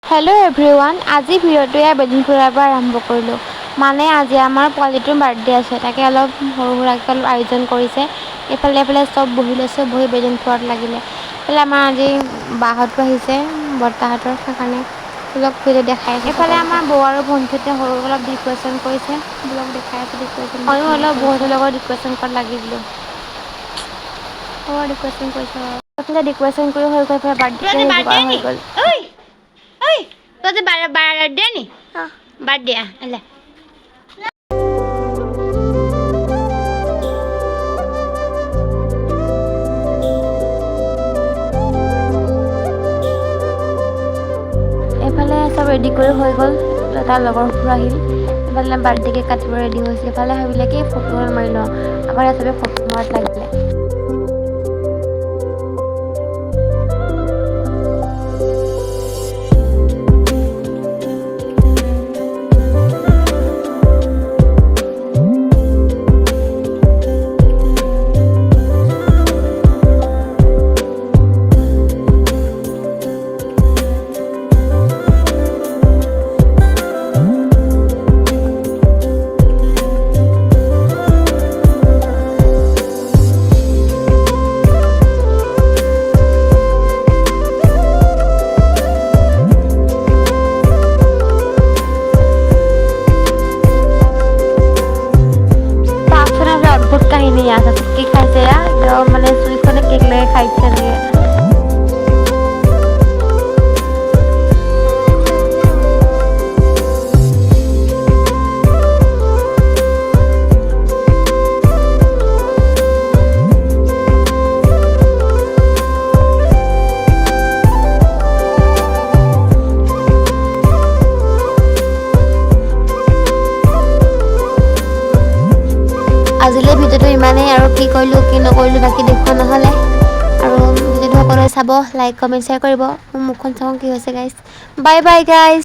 Hello' everyone, আজি ভিডিঅ'টো balloon ফুৰাৰ পৰা আৰম্ভ কৰিলোঁ। মানে আজি আমাৰ পোৱালিটোৰ বাৰ্থডে আছে, তাকে অলপ সৰু সুৰাকৈ অলপ আয়োজন কৰিছে। এইফালে চব বহি লৈছে, বহি বেলুন ফুৰাত লাগিলে। এইফালে আমাৰ আজি বাহঁতো আহিছে, বৰ্তাহঁতৰ, সেইকাৰণে অলপ ভিডিঅ' দেখাই আছে। এইফালে আমাৰ বৌ আৰু ভণ্টিহঁতে সৰু অলপ ডেক'ৰেশ্যন কৰিছে, ব্লগ দেখাই আছে ডেক'ৰেশ্যন। ময়ো অলপ বৌহঁতৰ লগত ডেক'ৰেশ্যন কৰাত লাগি দিলোঁ। ডেক'ৰেশ্যন কৰিছে আৰু এইফালে ডেক'ৰেশ্যন কৰি হৈ গ'ল, বাৰ্থডে হৈ গ'ল। তোদেৰ বাৰ্থডে নি বাৰ্থডে আলে এইফালে চব ৰেডি কৰি হৈ গ'ল, তাৰ লগৰবোৰ আহিল। এইফালে বাৰ্থডে কেক কাটিব ৰেডি হৈছে। এইফালে ভাবিলে কি ফটো মাৰি লওঁ, আকৌ চবে ফটো মৰাত লাগিলে। কাহিনী আছে, কেক খাইছে মানে চুইখনে কেক লৈ খাইছে এনেকৈ। আজিলৈ ভিডিঅ'টো ইমানেই, আৰু কি কৰিলোঁ কি নকৰিলোঁ বাকী দেখুওৱা নহ'লে। আৰু ভিডিঅ'টো সকলোৱে চাব, লাইক কমেণ্ট শ্বেয়াৰ কৰিব। মোৰ মুখখন চাওঁ কি হৈছে গাইজ। Bye bye guys.